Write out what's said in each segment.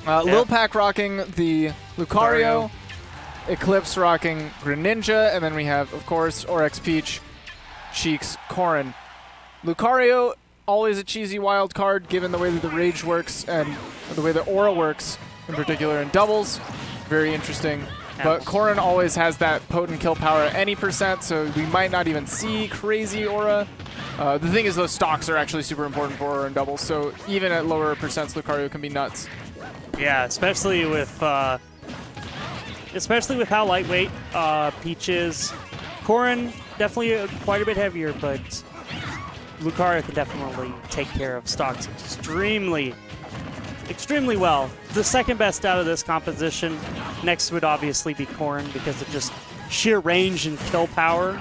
LiLPac rocking the Lucario, Eclipse rocking Greninja, and then we have, of course, Orex Peach, Cheeks, Corrin. Lucario, always a cheesy wild card given the way that the Rage works and the way that Aura works, in particular in doubles. Very interesting. But Corrin always has that potent kill power at any %, so we might not even see crazy Aura. The thing is, those stocks are actually super important for Aura in doubles, so even at lower %, Lucario can be nuts. Yeah, especially with how lightweight Peach is. Corrin, definitely quite a bit heavier, but Lucario can definitely take care of stocks extremely well. The second best out of this composition. Next would obviously be Corrin because of just sheer range and kill power.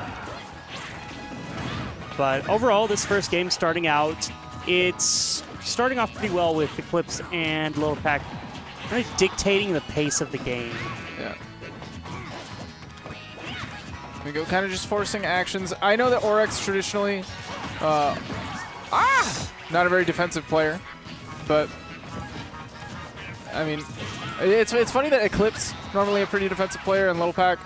But overall, this first game starting out, it's starting off pretty well with Eclipse and LiLPac really dictating the pace of the game. Yeah. We go kind of just forcing actions. I know that Orex traditionally, not a very defensive player, but I mean, it's funny that Eclipse, normally a pretty defensive player, and LiLPac,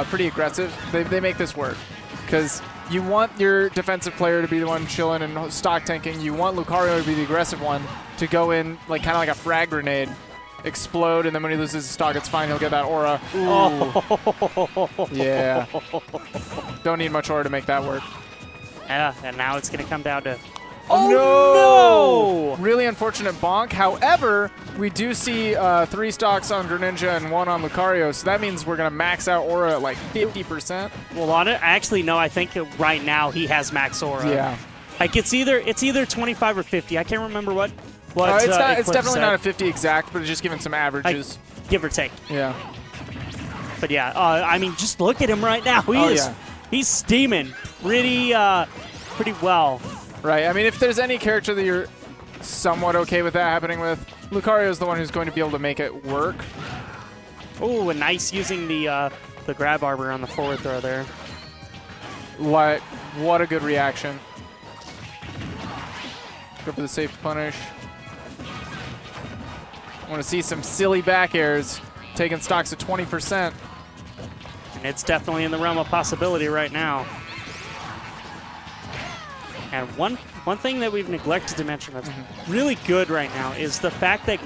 pretty aggressive. They make this work because you want your defensive player to be the one chilling and stock tanking. You want Lucario to be the aggressive one to go in like kind of like a frag grenade, explode, and then when he loses his stock, it's fine. He'll get that aura. Ooh. Yeah. Don't need much aura to make that work. Yeah, and now it's going to come down to... Oh, no! Really unfortunate bonk. However, we do see 3 stocks on Greninja and 1 on Lucario, so that means we're going to max out aura at like 50%. Well, on it, actually, no, I think right now he has max aura. Yeah. Like, it's either 25 or 50. I can't remember what it's definitely not a 50 exact, but it's just giving some averages. Like, give or take. Yeah. But yeah, I mean, just look at him right now. He's steaming pretty well. Right. I mean, if there's any character that you're somewhat okay with that happening with, Lucario is the one who's going to be able to make it work. Oh, and nice using the grab arbor on the forward throw there. What a good reaction. Go for the safe punish. I want to see some silly back airs, taking stocks at 20%. And it's definitely in the realm of possibility right now. And one thing that we've neglected to mention that's really good right now is the fact that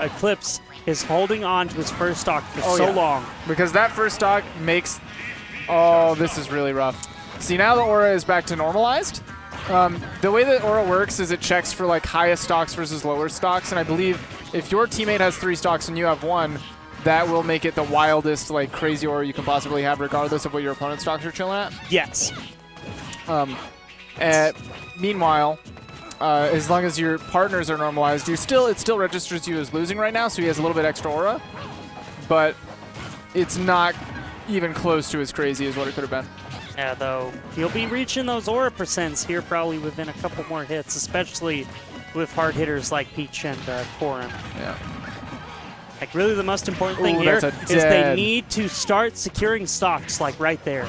Eclipse is holding on to his first stock for so long. Because that first stock makes... Oh, this is really rough. See, now the aura is back to normalized. The way that aura works is it checks for like highest stocks versus lower stocks, and I believe if your teammate has 3 stocks and you have 1, that will make it the wildest, like, crazy aura you can possibly have, regardless of what your opponent's stocks are chilling at. Yes. Meanwhile, as long as your partners are normalized, it still registers you as losing right now, so he has a little bit extra aura, but it's not even close to as crazy as what it could have been. Yeah, though, he'll be reaching those aura percents here probably within a couple more hits, especially with hard hitters like Peach and Corrin. Yeah. Like, really the most important thing here is they need to start securing stocks, like, right there.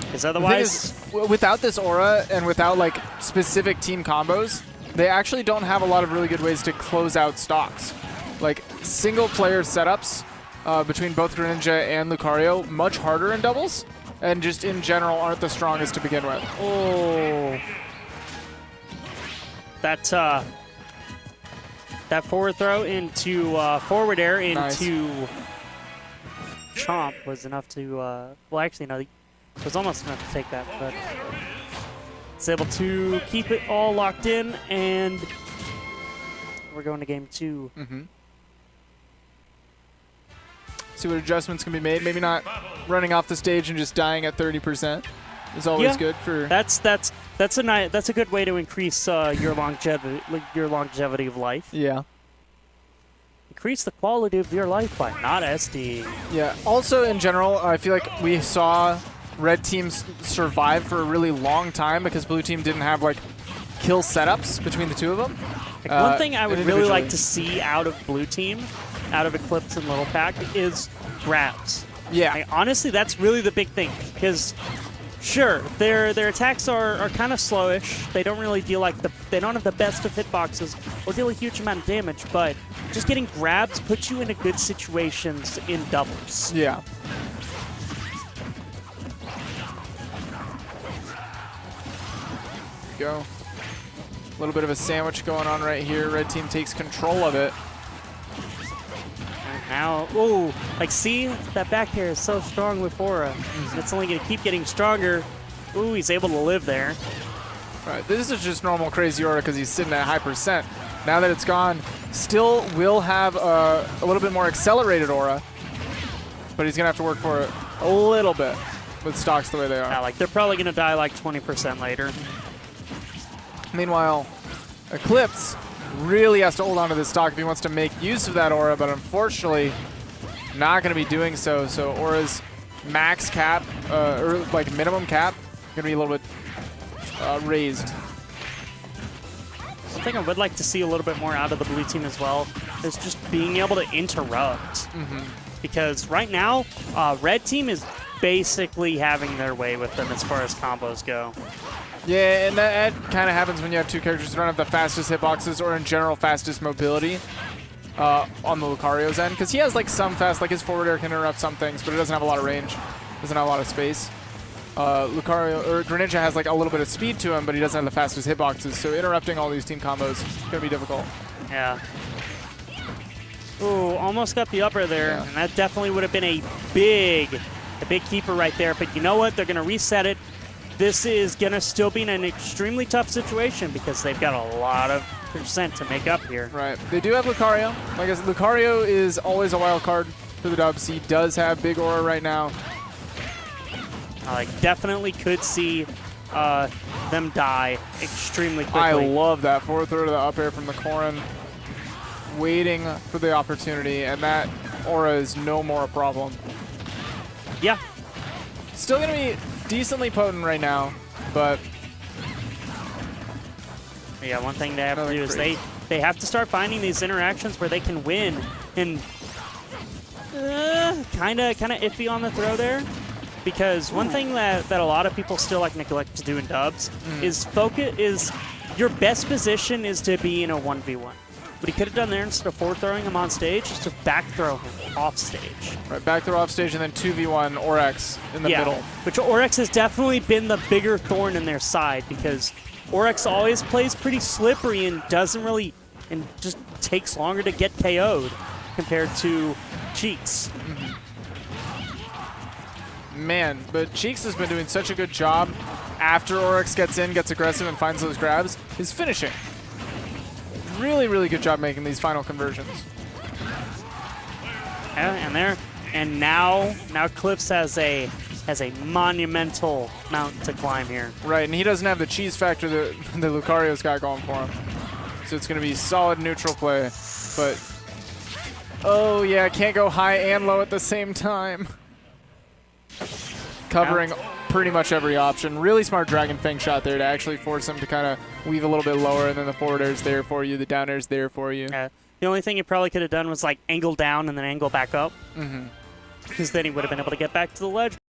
Because otherwise... without this aura and without, like, specific team combos, they actually don't have a lot of really good ways to close out stocks. Like, single-player setups between both Greninja and Lucario, much harder in doubles, and just in general aren't the strongest to begin with. Oh. That forward throw into forward air into Chomp was enough to, well, actually, no, it was almost enough to take that, but it's able to keep it all locked in, and we're going to game 2. See what adjustments can be made. Maybe not running off the stage and just dying at 30% is always good for. That's a good way to increase your longevity of life. Yeah. Increase the quality of your life by not SD. Yeah. Also, in general, I feel like we saw red teams survive for a really long time because blue team didn't have like kill setups between the two of them. Like, one thing I would really like to see out of blue team, out of Eclipse and LiLPac, is grabs. Yeah. Like, honestly, that's really the big thing. Because, sure, their attacks are kind of slowish. They don't really deal they don't have the best of hitboxes or deal a huge amount of damage. But just getting grabs puts you into good situations in doubles. Yeah. Go. A little bit of a sandwich going on right here. Red team takes control of it. And now, ooh, like see, that back air is so strong with Aura. It's only going to keep getting stronger. Ooh, he's able to live there. Right, this is just normal crazy Aura because he's sitting at high percent. Now that it's gone, still will have a little bit more accelerated Aura, but he's going to have to work for it a little bit with stocks the way they are. Yeah, like they're probably going to die like 20% later. Meanwhile, Eclipse really has to hold on to this stock if he wants to make use of that Aura, but unfortunately not going to be doing so. So Aura's max cap, or like minimum cap, going to be a little bit raised. Something I would like to see a little bit more out of the blue team as well is just being able to interrupt. Because right now, red team is basically having their way with them as far as combos go. Yeah, and that kind of happens when you have two characters who don't have the fastest hitboxes or in general fastest mobility on the Lucario's end. Because he has like some fast, like his forward air can interrupt some things, but it doesn't have a lot of range. Doesn't have a lot of space. Lucario, or Greninja has like a little bit of speed to him, but he doesn't have the fastest hitboxes, so interrupting all these team combos is going to be difficult. Yeah. Ooh, almost got the upper there, Yeah. and that definitely would have been a big keeper right there. But you know what? They're going to reset it. This is going to still be in an extremely tough situation because they've got a lot of percent to make up here. Right. They do have Lucario. Like I said, Lucario is always a wild card for the dubs. He does have big Aura right now. I definitely could see them die extremely quickly. I love that forward throw to the up air from the Corrin. Waiting for the opportunity, and that Aura is no more a problem. Yeah. Still going to be decently potent right now, but yeah, one thing they have to do is they have to start finding these interactions where they can win. And kind of iffy on the throw there. Because one thing that a lot of people still like neglect to do in dubs is your best position is to be in a 1v1. What he could have done there instead of forward throwing him on stage is to back throw him off stage. Right, back throw off stage and then 2v1 Orex in the middle. Which Orex has definitely been the bigger thorn in their side because Orex always plays pretty slippery and doesn't really, and just takes longer to get KO'd compared to Cheeks. Man, but Cheeks has been doing such a good job after Orex gets in, gets aggressive, and finds those grabs. His finishing. Really, really good job making these final conversions. Yeah, and now Eclipse has a monumental mountain to climb here. Right, and he doesn't have the cheese factor that the Lucario's got going for him. So it's going to be solid neutral play. But, oh yeah, can't go high and low at the same time. Covering pretty much every option. Really smart Dragon Fang shot there to actually force him to kind of weave a little bit lower, and then the forward air is there for you, the down air is there for you. The only thing he probably could have done was like angle down and then angle back up. Because then he would have been able to get back to the ledge.